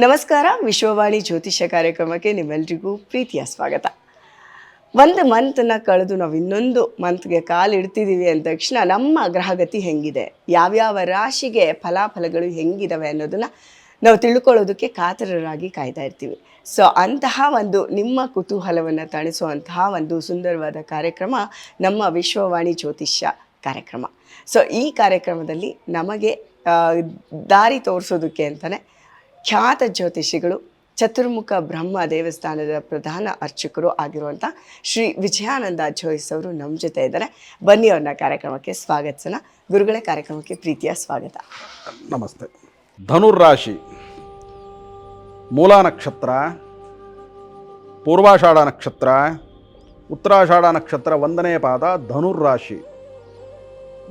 ನಮಸ್ಕಾರ. ವಿಶ್ವವಾಣಿ ಜ್ಯೋತಿಷ್ಯ ಕಾರ್ಯಕ್ರಮಕ್ಕೆ ನಿಮ್ಮೆಲ್ರಿಗೂ ಪ್ರೀತಿಯ ಸ್ವಾಗತ. ಒಂದು ಮಂತನ್ನು ಕಳೆದು ನಾವು ಇನ್ನೊಂದು ಮಂತ್ಗೆ ಕಾಲಿಡ್ತಿದ್ದೀವಿ ಅಂದ ತಕ್ಷಣ ನಮ್ಮ ಗ್ರಹಗತಿ ಹೆಂಗಿದೆ, ಯಾವ್ಯಾವ ರಾಶಿಗೆ ಫಲಾಫಲಗಳು ಹೆಂಗಿದಾವೆ ಅನ್ನೋದನ್ನು ನಾವು ತಿಳ್ಕೊಳ್ಳೋದಕ್ಕೆ ಕಾತರರಾಗಿ ಕಾಯ್ತಾ ಇರ್ತೀವಿ. ಸೊ ಅಂತಹ ಒಂದು ನಿಮ್ಮ ಕುತೂಹಲವನ್ನು ತಣಿಸುವಂತಹ ಒಂದು ಸುಂದರವಾದ ಕಾರ್ಯಕ್ರಮ ನಮ್ಮ ವಿಶ್ವವಾಣಿ ಜ್ಯೋತಿಷ್ಯ ಕಾರ್ಯಕ್ರಮ. ಸೊ ಈ ಕಾರ್ಯಕ್ರಮದಲ್ಲಿ ನಮಗೆ ದಾರಿ ತೋರಿಸೋದಕ್ಕೆ ಅಂತಲೇ ಖ್ಯಾತ ಜ್ಯೋತಿಷಿಗಳು, ಚತುರ್ಮುಖ ಬ್ರಹ್ಮ ದೇವಸ್ಥಾನದ ಪ್ರಧಾನ ಅರ್ಚಕರು ಆಗಿರುವಂಥ ಶ್ರೀ ವಿಜಯಾನಂದ ಜೋಯಿಸ್ ಅವರು ನಮ್ಮ ಜೊತೆ ಇದ್ದಾರೆ. ಬನ್ನಿ ಅವ್ರನ್ನ ಕಾರ್ಯಕ್ರಮಕ್ಕೆ ಸ್ವಾಗತಿಸೋಣ. ಗುರುಗಳೇ, ಕಾರ್ಯಕ್ರಮಕ್ಕೆ ಪ್ರೀತಿಯ ಸ್ವಾಗತ. ನಮಸ್ತೆ. ಧನುರ್ರಾಶಿ ಮೂಲ ನಕ್ಷತ್ರ, ಪೂರ್ವಾಷಾಢ ನಕ್ಷತ್ರ, ಉತ್ತರಾಷಾಢ ನಕ್ಷತ್ರ 1ನೇ ಪಾದ ಧನುರ್ರಾಶಿ.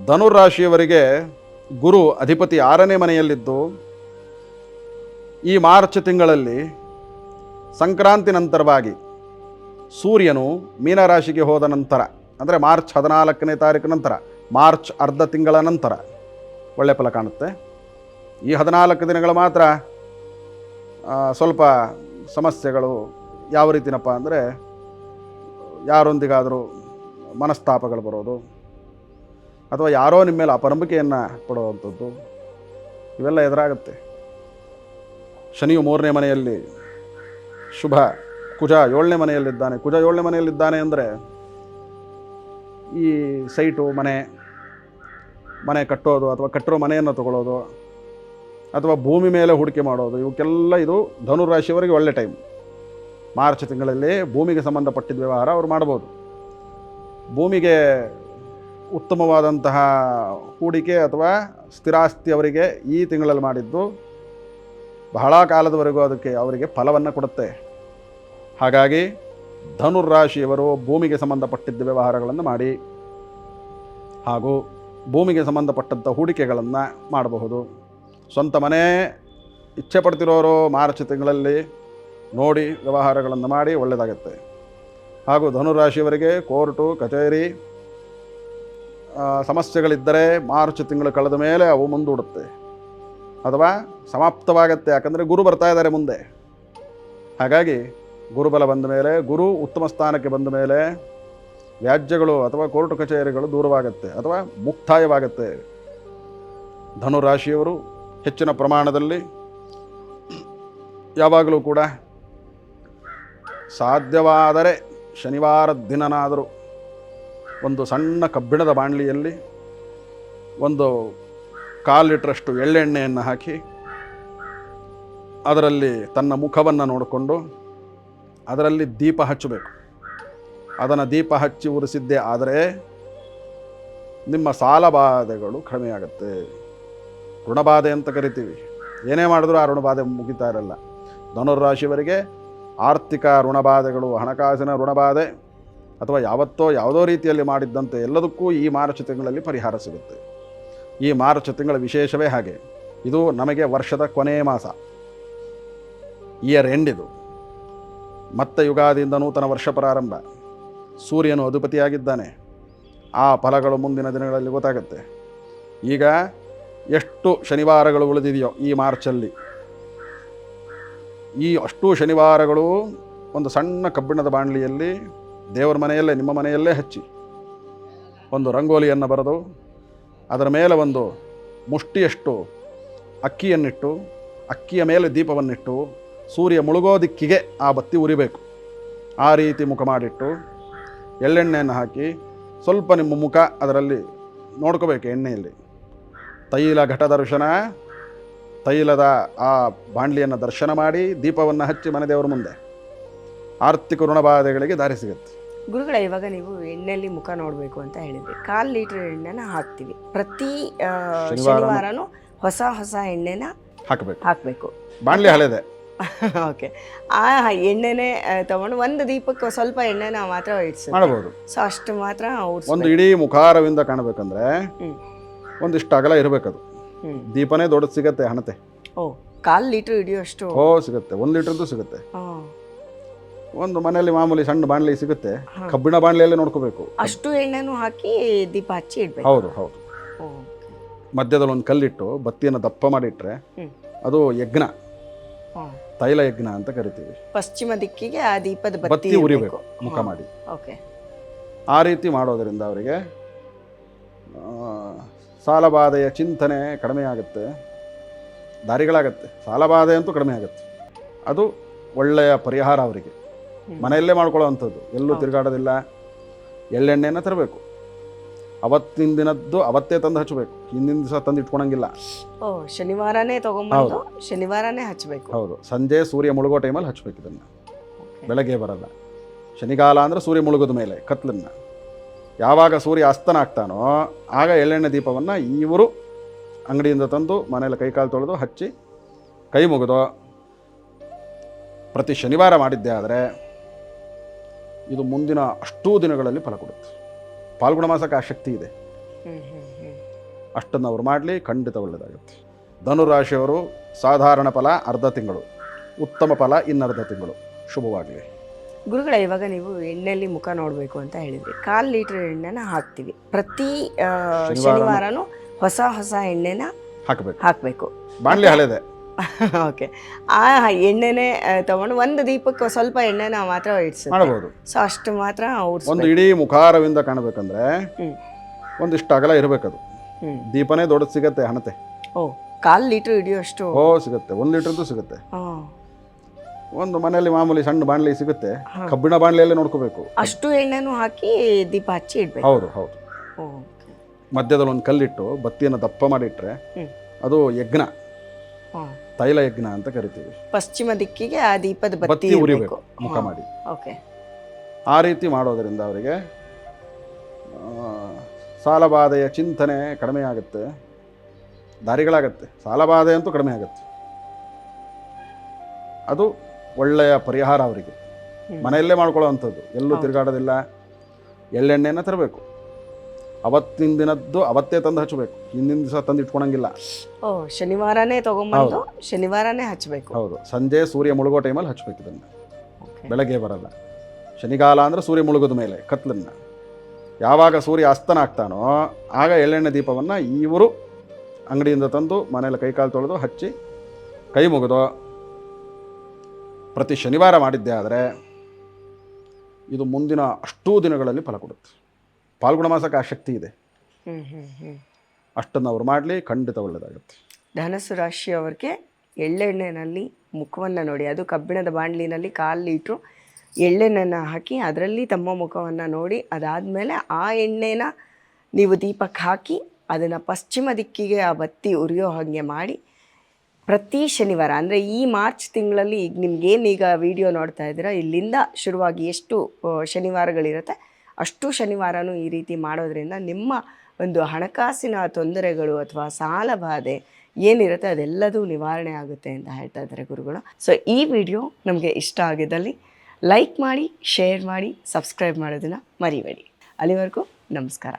ಧನುರ್ರಾಶಿಯವರಿಗೆ ಗುರು ಅಧಿಪತಿ 6ನೇ ಮನೆಯಲ್ಲಿದ್ದು ಈ ಮಾರ್ಚ್ ತಿಂಗಳಲ್ಲಿ ಸಂಕ್ರಾಂತಿ ನಂತರವಾಗಿ ಸೂರ್ಯನು ಮೀನರಾಶಿಗೆ ಹೋದ ನಂತರ, ಅಂದರೆ ಮಾರ್ಚ್ 14ನೇ ತಾರೀಕು ನಂತರ, ಮಾರ್ಚ್ ಅರ್ಧ ತಿಂಗಳ ನಂತರ ಒಳ್ಳೆ ಫಲ ಕಾಣುತ್ತೆ. ಈ 14 ದಿನಗಳು ಮಾತ್ರ ಸ್ವಲ್ಪ ಸಮಸ್ಯೆಗಳು. ಯಾವ ರೀತಿನಪ್ಪ ಅಂದರೆ, ಯಾರೊಂದಿಗಾದರೂ ಮನಸ್ತಾಪಗಳು ಬರೋದು, ಅಥವಾ ಯಾರೋ ನಿಮ್ಮ ಮೇಲೆ ಅಪನಂಬಿಕೆಯನ್ನು ಕೊಡುವಂಥದ್ದು, ಇವೆಲ್ಲ ಎದುರಾಗುತ್ತೆ. ಶನಿಯು 3ನೇ ಮನೆಯಲ್ಲಿ, ಶುಭ ಕುಜ 7ನೇ ಮನೆಯಲ್ಲಿದ್ದಾನೆ. ಕುಜ 7ನೇ ಮನೆಯಲ್ಲಿದ್ದಾನೆ ಅಂದರೆ ಈ ಸೈಟು, ಮನೆ ಕಟ್ಟೋದು, ಅಥವಾ ಕಟ್ಟಿರೋ ಮನೆಯನ್ನು ತಗೊಳ್ಳೋದು, ಅಥವಾ ಭೂಮಿ ಮೇಲೆ ಹೂಡಿಕೆ ಮಾಡೋದು, ಇವಕ್ಕೆಲ್ಲ ಇದು ಧನುರಾಶಿಯವರಿಗೆ ಒಳ್ಳೆ ಟೈಮ್. ಮಾರ್ಚ್ ತಿಂಗಳಲ್ಲಿ ಭೂಮಿಗೆ ಸಂಬಂಧಪಟ್ಟಿದ್ದ ವ್ಯವಹಾರ ಅವರು ಮಾಡ್ಬೋದು. ಭೂಮಿಗೆ ಉತ್ತಮವಾದಂತಹ ಹೂಡಿಕೆ ಅಥವಾ ಸ್ಥಿರಾಸ್ತಿ ಅವರಿಗೆ ಈ ತಿಂಗಳಲ್ಲಿ ಮಾಡಿದ್ದು ಬಹಳ ಕಾಲದವರೆಗೂ ಅವರಿಗೆ ಫಲವನ್ನು ಕೊಡುತ್ತೆ. ಹಾಗಾಗಿ ಧನುರ್ರಾಶಿಯವರು ಭೂಮಿಗೆ ಸಂಬಂಧಪಟ್ಟಿದ್ದ ವ್ಯವಹಾರಗಳನ್ನು ಮಾಡಿ, ಹಾಗೂ ಭೂಮಿಗೆ ಸಂಬಂಧಪಟ್ಟಂಥ ಹೂಡಿಕೆಗಳನ್ನು ಮಾಡಬಹುದು. ಸ್ವಂತ ಮನೆ ಇಚ್ಛೆ ಪಡ್ತಿರೋರು ಮಾರ್ಚ್ ತಿಂಗಳಲ್ಲಿ ನೋಡಿ ವ್ಯವಹಾರಗಳನ್ನು ಮಾಡಿ ಒಳ್ಳೆಯದಾಗುತ್ತೆ. ಹಾಗೂ ಧನುರಾಶಿಯವರಿಗೆ ಕೋರ್ಟು ಕಚೇರಿ ಸಮಸ್ಯೆಗಳಿದ್ದರೆ ಮಾರ್ಚ್ ತಿಂಗಳು ಕಳೆದ ಮೇಲೆ ಅವು ಮುಂದೂಡುತ್ತೆ ಅಥವಾ ಸಮಾಪ್ತವಾಗತ್ತೆ. ಯಾಕಂದರೆ ಗುರು ಬರ್ತಾ ಇದ್ದಾರೆ ಮುಂದೆ. ಹಾಗಾಗಿ ಗುರುಬಲ ಬಂದ ಮೇಲೆ, ಗುರು ಉತ್ತಮ ಸ್ಥಾನಕ್ಕೆ ಬಂದ ಮೇಲೆ ವ್ಯಾಜ್ಯಗಳು ಅಥವಾ ಕೋರ್ಟು ಕಚೇರಿಗಳು ದೂರವಾಗುತ್ತೆ ಅಥವಾ ಮುಕ್ತಾಯವಾಗುತ್ತೆ. ಧನುರಾಶಿಯವರು ಹೆಚ್ಚಿನ ಪ್ರಮಾಣದಲ್ಲಿ ಯಾವಾಗಲೂ ಕೂಡ ಸಾಧ್ಯವಾದರೆ ಶನಿವಾರದ ದಿನನಾದರೂ ಒಂದು ಸಣ್ಣ ಕಬ್ಬಿಣದ ಬಾಣಲಿಯಲ್ಲಿ 1 ಲೀಟ್ರಷ್ಟು ಎಳ್ಳೆಣ್ಣೆಯನ್ನು ಹಾಕಿ ಅದರಲ್ಲಿ ತನ್ನ ಮುಖವನ್ನು ನೋಡಿಕೊಂಡು ಅದರಲ್ಲಿ ದೀಪ ಹಚ್ಚಬೇಕು. ಅದನ್ನು ದೀಪ ಹಚ್ಚಿ ಉರಿಸಿದ್ದೇ ಆದರೆ ನಿಮ್ಮ ಸಾಲಬಾಧೆಗಳು ಕಡಿಮೆಯಾಗುತ್ತೆ. ಋಣಬಾಧೆ ಅಂತ ಕರಿತೀವಿ. ಏನೇ ಮಾಡಿದ್ರೂ ಆ ಋಣಬಾಧೆ ಮುಗಿತಾ ಇರಲ್ಲ. ಧನುರಾಶಿಯವರಿಗೆ ಆರ್ಥಿಕ ಋಣಬಾಧೆಗಳು, ಹಣಕಾಸಿನ ಋಣಬಾಧೆ, ಅಥವಾ ಯಾವತ್ತೋ ಯಾವುದೋ ರೀತಿಯಲ್ಲಿ ಮಾಡಿದ್ದಂತೆ ಎಲ್ಲದಕ್ಕೂ ಈ ಮಾರ್ಚ್ ತಿಂಗಳಲ್ಲಿ ಪರಿಹಾರ ಸಿಗುತ್ತೆ. ಈ ಮಾರ್ಚ್ ತಿಂಗಳ ವಿಶೇಷವೇ ಹಾಗೆ. ಇದು ನಮಗೆ ವರ್ಷದ ಕೊನೆಯ ಮಾಸ, ಇಯರ್ ಎಂಡ್. ಇದು ಮತ್ತೆ ಯುಗಾದಿಯಿಂದ ನೂತನ ವರ್ಷ ಪ್ರಾರಂಭ. ಸೂರ್ಯನು ಅಧಿಪತಿಯಾಗಿದ್ದಾನೆ. ಆ ಫಲಗಳು ಮುಂದಿನ ದಿನಗಳಲ್ಲಿ ಗೊತ್ತಾಗುತ್ತೆ. ಈಗ ಎಷ್ಟು ಶನಿವಾರಗಳು ಉಳಿದಿದೆಯೋ ಈ ಮಾರ್ಚಲ್ಲಿ, ಈ ಅಷ್ಟು ಶನಿವಾರಗಳು ಒಂದು ಸಣ್ಣ ಕಬ್ಬಿಣದ ಬಾಣಲಿಯಲ್ಲಿ ದೇವರ ಮನೆಯಲ್ಲೇ, ನಿಮ್ಮ ಮನೆಯಲ್ಲೇ ಹಚ್ಚಿ, ಒಂದು ರಂಗೋಲಿಯನ್ನು ಬರೆದು ಅದರ ಮೇಲೆ 1 ಮುಷ್ಟಿಯಷ್ಟು ಅಕ್ಕಿಯನ್ನಿಟ್ಟು, ಅಕ್ಕಿಯ ಮೇಲೆ ದೀಪವನ್ನಿಟ್ಟು, ಸೂರ್ಯ ಮುಳುಗೋ ದಿಕ್ಕಿಗೆ ಆ ಬತ್ತಿ ಉರಿಬೇಕು. ಆ ರೀತಿ ಮುಖ ಮಾಡಿಟ್ಟು ಎಳ್ಳೆಣ್ಣೆಯನ್ನು ಹಾಕಿ ಸ್ವಲ್ಪ ನಿಮ್ಮ ಮುಖ ಅದರಲ್ಲಿ ನೋಡ್ಕೋಬೇಕು ಎಣ್ಣೆಯಲ್ಲಿ. ತೈಲ ಘಟ ದರ್ಶನ, ತೈಲದ ಆ ಬಾಣಲಿಯನ್ನು ದರ್ಶನ ಮಾಡಿ ದೀಪವನ್ನು ಹಚ್ಚಿ ಮನೆ ದೇವರ ಮುಂದೆ ಆರ್ಥಿಕ ಋಣಬಾಧೆಗಳಿಗೆ ದಾರಿ ಸಿಗುತ್ತೆ. ಗುರುಗಳೇ, ಇವಾಗ ನೀವು ಎಣ್ಣೆಯಲ್ಲಿ ಮುಖ ನೋಡಬೇಕು ಅಂತ ಹೇಳಿದ್ರಿ. 1/4 ಲೀಟರ್ ಎಣ್ಣೆನ ಹಾಕ್ತೀವಿ. ಪ್ರತಿ ಶನಿವಾರನೂ ಹೊಸ ಎಣ್ಣೆನ ಹಾಕಬೇಕು. ಬಾಣಲಿ ಹಳೆದೆ. ಓಕೆ. ಆ ಎಣ್ಣೆನೇ ತಗೊಂಡು ಒಂದು ದೀಪಕ್ಕೆ ಸ್ವಲ್ಪ ಎಣ್ಣೆನ ಮಾತ್ರ ಮಾಡಬಹುದು. ಸೊ ಅಷ್ಟು ಮಾತ್ರ ಒಂದು ಇಡೀ ಮುಖಾರವಿಂದ ಕಾಣಬೇಕಂದ್ರೆ ಒಂದಿಷ್ಟು ಅಗಲ ಇರಬೇಕದು. ದೀಪನೇ ದೊಡ್ಡದು ಸಿಗತ್ತೆ, ಹಣತೆ. 1/4 ಲೀಟರ್ ಹಿಡಿಯೋಷ್ಟು ಸಿಗುತ್ತೆ. 1 ಲೀಟರ್ದು ಸಿಗುತ್ತೆ. ಒಂದು ಮನೆಯಲ್ಲಿ ಮಾಮೂಲಿ ಸಣ್ಣ ಬಾಣಲಿ ಸಿಗುತ್ತೆ, ಕಬ್ಬಿಣ ಬಾಣಲಿಯಲ್ಲೇ ನೋಡ್ಕೋಬೇಕು. ಅಷ್ಟು ಎಣ್ಣೆನೂ ಹಾಕಿ ದೀಪ ಹಚ್ಚಿ ಇಡ್ಬೇಕು. ಹೌದು. ಮಧ್ಯದಲ್ಲಿ ಒಂದು ಕಲ್ಲಿಟ್ಟು ಬತ್ತಿಯನ್ನು ದಪ್ಪ ಮಾಡಿಟ್ರೆ ಅದು ಯಜ್ಞ. ಹಾಂ. ತೈಲ ಯಜ್ಞ ಅಂತ ಕರಿತೀವಿ. ಪಶ್ಚಿಮ ದಿಕ್ಕಿಗೆ ಆ ದೀಪದ ಬತ್ತಿ ಬತ್ತಿ ಉರಿಬೇಕು ಇರ್ಬೇಕು. ಮುಖ ಮಾಡಿ. ಓಕೆ. ಆ ರೀತಿ ಮಾಡೋದರಿಂದ ಅವರಿಗೆ ಸಾಲಬಾಧೆಯ ಚಿಂತನೆ ಕಡಿಮೆ ಆಗುತ್ತೆ, ದಾರಿಗಳಾಗತ್ತೆ. ಸಾಲಬಾಧೆ ಅಂತೂ ಕಡಿಮೆ ಆಗುತ್ತೆ. ಅದು ಒಳ್ಳೆಯ ಪರಿಹಾರ ಅವರಿಗೆ. ಮನೆಯಲ್ಲೇ ಮಾಡ್ಕೊಳ್ಳೋ ಅಂಥದ್ದು, ಎಲ್ಲೂ ತಿರುಗಾಡೋದಿಲ್ಲ. ಎಳ್ಳೆಣ್ಣೆನ ತರಬೇಕು. ಅವತ್ತಿನ ದಿನದ್ದು ಅವತ್ತೇ ತಂದು ಹಚ್ಚಬೇಕು, ಹಿಂದಿನ ದಿವಸ ತಂದು ಇಟ್ಕೊಳಂಗಿಲ್ಲ. ಓ, ಶನಿವಾರನೇ ತಗೊಂಬಂದು ಶನಿವಾರನೇ ಹಚ್ಚಬೇಕು. ಹೌದು, ಸಂಜೆ ಸೂರ್ಯ ಮುಳುಗೋ ಟೈಮಲ್ಲಿ ಹಚ್ಬೇಕು ಇದನ್ನು, ಬೆಳಗ್ಗೆ ಬರಲ್ಲ. ಶನಿಗಾಲ ಅಂದರೆ ಸೂರ್ಯ ಮುಳುಗೋದ ಮೇಲೆ ಕತ್ಲನ್ನ. ಯಾವಾಗ ಸೂರ್ಯ ಅಸ್ತನ ಆಗ್ತಾನೋ ಆಗ ಎಳ್ಳೆಣ್ಣೆ ದೀಪವನ್ನು ಇವರು ಅಂಗಡಿಯಿಂದ ತಂದು ಮನೆಯಲ್ಲಿ ಕೈಕಾಲು ತೊಳೆದು ಹಚ್ಚಿ ಕೈ ಮುಗಿದೋ ಪ್ರತಿ ಶನಿವಾರ ಮಾಡಿದ್ದೆ ಆದರೆ ಇದು ಮುಂದಿನ ಅಷ್ಟೂ ದಿನಗಳಲ್ಲಿ ಫಲ ಕೊಡುತ್ತೆ. ಫಾಲ್ಗುಣ ಮಾಸಕ್ಕೆ ಆ ಶಕ್ತಿ ಇದೆ. ಅಷ್ಟನ್ನು ಅವ್ರು ಮಾಡಲಿ, ಖಂಡಿತ ಒಳ್ಳೆಯದಾಗುತ್ತೆ. ಧನುರಾಶಿಯವರು ಸಾಧಾರಣ ಫಲ ಅರ್ಧ ತಿಂಗಳು, ಉತ್ತಮ ಫಲ ಇನ್ನರ್ಧ ತಿಂಗಳು. ಶುಭವಾಗಲಿ. ಗುರುಗಳೇ, ಇವಾಗ ನೀವು ಎಣ್ಣೆಯಲ್ಲಿ ಮುಖ ನೋಡಬೇಕು ಅಂತ ಹೇಳಿದ್ರಿ. 1/4 ಲೀಟರ್ ಎಣ್ಣೆನ ಹಾಕ್ತೀವಿ ಪ್ರತಿ ಶನಿವಾರನೂ. ಹೊಸ ಎಣ್ಣೆನ ಹಾಕಬೇಕು. ಬಾಣಲೆ ಹಳೆದೆ. ಓಕೆ. ಆ ಎಣ್ಣೆನೆ ತಗೊಂಡು ಒಂದು ದೀಪಕ್ಕೆ ಸ್ವಲ್ಪ ಎಣ್ಣೆನ ಮಾತ್ರ ಇಡ್ಸಿ ಮಾಡಬಹುದು. ಸೊ ಅಷ್ಟು ಮಾತ್ರ ಒಂದು ಇಡೀ ಮುಖಾರವಿಂದ ಕಾಣಬೇಕಂದ್ರೆ ಒಂದಿಷ್ಟು ಅಗಲ ಇರಬೇಕದು. ದೀಪನೇ ದೊಡ್ಡದು ಸಿಗತ್ತೆ, ಹಣತೆ. ಓ, 1/4 ಲೀಟರ್ ಹಿಡಿಯೋಷ್ಟು. ಸಿಗುತ್ತೆ. 1 ಲೀಟರ್ದು ಸಿಗುತ್ತೆ. ಒಂದು ಮನೆಯಲ್ಲಿ ಮಾಮೂಲಿ ಸಣ್ಣ ಬಾಣಲಿ ಸಿಗುತ್ತೆ, ಕಬ್ಬಿಣ ಬಾಣಲಿಯಲ್ಲೇ ನೋಡ್ಕೋಬೇಕು. ಅಷ್ಟು ಎಣ್ಣೆನೂ ಹಾಕಿ ದೀಪ ಹಚ್ಚಿ ಇಡ್ಬೇಕು. ಹೌದು. ಮಧ್ಯದಲ್ಲಿ ಒಂದು ಕಲ್ಲಿಟ್ಟು ಬತ್ತಿಯನ್ನು ದಪ್ಪ ಮಾಡಿಟ್ರೆ ಅದು ಯಜ್ಞ, ತೈಲ ಯಜ್ಞ ಅಂತ ಕರಿತೀವಿ. ಪಶ್ಚಿಮ ದಿಕ್ಕಿಗೆ ಆ ದೀಪದ ಬತ್ತಿ ಉರಿಬೇಕು ಮುಖ ಮಾಡಿ. ಓಕೆ. ಆ ರೀತಿ ಮಾಡೋದರಿಂದ ಅವರಿಗೆ ಸಾಲಬಾಧೆಯ ಚಿಂತನೆ ಕಡಿಮೆ ಆಗುತ್ತೆ, ದಾರಿಗಳಾಗತ್ತೆ. ಸಾಲಬಾಧೆ ಅಂತೂ ಕಡಿಮೆ ಆಗುತ್ತೆ. ಅದು ಒಳ್ಳೆಯ ಪರಿಹಾರ ಅವರಿಗೆ. ಮನೆಯಲ್ಲೇ ಮಾಡ್ಕೊಳ್ಳೋ ಅಂಥದ್ದು, ಎಲ್ಲೂ ತಿರುಗಾಡೋದಿಲ್ಲ. ಎಳ್ಳೆಣ್ಣೆನ ತರಬೇಕು. ಅವತ್ತಿನ ದಿನದ್ದು ಅವತ್ತೇ ತಂದು ಹಚ್ಚಬೇಕು, ಹಿಂದಿನ ದಿವಸ ತಂದು ಇಟ್ಕೊಳಂಗಿಲ್ಲ. ಓ, ಶನಿವಾರನೇ ತಗೊಂಬಂದು ಶನಿವಾರನೇ ಹಚ್ಚಬೇಕು. ಹೌದು, ಸಂಜೆ ಸೂರ್ಯ ಮುಳುಗೋ ಟೈಮಲ್ಲಿ ಹಚ್ಬೇಕು ಇದನ್ನು, ಬೆಳಗ್ಗೆ ಬರಲ್ಲ. ಶನಿಗಾಲ ಅಂದರೆ ಸೂರ್ಯ ಮುಳುಗೋದ ಮೇಲೆ ಕತ್ಲನ್ನ. ಯಾವಾಗ ಸೂರ್ಯ ಅಸ್ತನ ಆಗ್ತಾನೋ ಆಗ ಎಳ್ಳೆಣ್ಣೆ ದೀಪವನ್ನು ಇವರು ಅಂಗಡಿಯಿಂದ ತಂದು ಮನೆಯಲ್ಲಿ ಕೈಕಾಲು ತೊಳೆದು ಹಚ್ಚಿ ಕೈ ಮುಗಿದೋ ಪ್ರತಿ ಶನಿವಾರ ಮಾಡಿದ್ದೆ ಆದರೆ ಇದು ಮುಂದಿನ ಅಷ್ಟೂ ದಿನಗಳಲ್ಲಿ ಫಲ ಕೊಡುತ್ತೆ. ಫಾಲ್ಗುಣ ಮಾಸಕ್ಕೆ ಆ ಶಕ್ತಿ ಇದೆ. ಅಷ್ಟನ್ನು ಅವ್ರು ಮಾಡಲಿ, ಖಂಡಿತ ಒಳ್ಳೆಯದಾಗುತ್ತೆ. ಧನಸ್ಸು ರಾಶಿಯವರಿಗೆ ಎಳ್ಳೆಣ್ಣೆನಲ್ಲಿ ಮುಖವನ್ನು ನೋಡಿ, ಅದು ಕಬ್ಬಿಣದ ಬಾಣಲಿನಲ್ಲಿ 1/4 ಲೀಟ್ರು ಎಳ್ಳೆಣ್ಣೆನ ಹಾಕಿ ಅದರಲ್ಲಿ ತಮ್ಮ ಮುಖವನ್ನು ನೋಡಿ, ಅದಾದಮೇಲೆ ಆ ಎಣ್ಣೆನ ನೀವು ದೀಪಕ್ಕೆ ಹಾಕಿ ಅದನ್ನು ಪಶ್ಚಿಮ ದಿಕ್ಕಿಗೆ ಆ ಬತ್ತಿ ಉರಿಯೋ ಹಾಗೆ ಮಾಡಿ ಪ್ರತಿ ಶನಿವಾರ, ಅಂದರೆ ಈ ಮಾರ್ಚ್ ತಿಂಗಳಲ್ಲಿ ಈಗ ನಿಮ್ಗೇನೀಗ ವಿಡಿಯೋ ನೋಡ್ತಾ ಇದ್ದೀರಾ, ಇಲ್ಲಿಂದ ಶುರುವಾಗಿ ಎಷ್ಟು ಶನಿವಾರಗಳಿರುತ್ತೆ ಅಷ್ಟು ಶನಿವಾರನೂ ಈ ರೀತಿ ಮಾಡೋದ್ರಿಂದ ನಿಮ್ಮ ಒಂದು ಹಣಕಾಸಿನ ತೊಂದರೆಗಳು ಅಥವಾ ಸಾಲಬಾಧೆ ಏನಿರುತ್ತೆ ಅದೆಲ್ಲದೂ ನಿವಾರಣೆ ಆಗುತ್ತೆ ಅಂತ ಹೇಳ್ತಾ ಇದ್ದಾರೆ ಗುರುಗಳು. ಸೊ ಈ ವಿಡಿಯೋ ನಮಗೆ ಇಷ್ಟ ಆಗಿದ್ದಲ್ಲಿ ಲೈಕ್ ಮಾಡಿ, ಶೇರ್ ಮಾಡಿ, ಸಬ್ಸ್ಕ್ರೈಬ್ ಮಾಡೋದನ್ನು ಮರಿಬೇಡಿ. ಅಲ್ಲಿವರೆಗೂ ನಮಸ್ಕಾರ.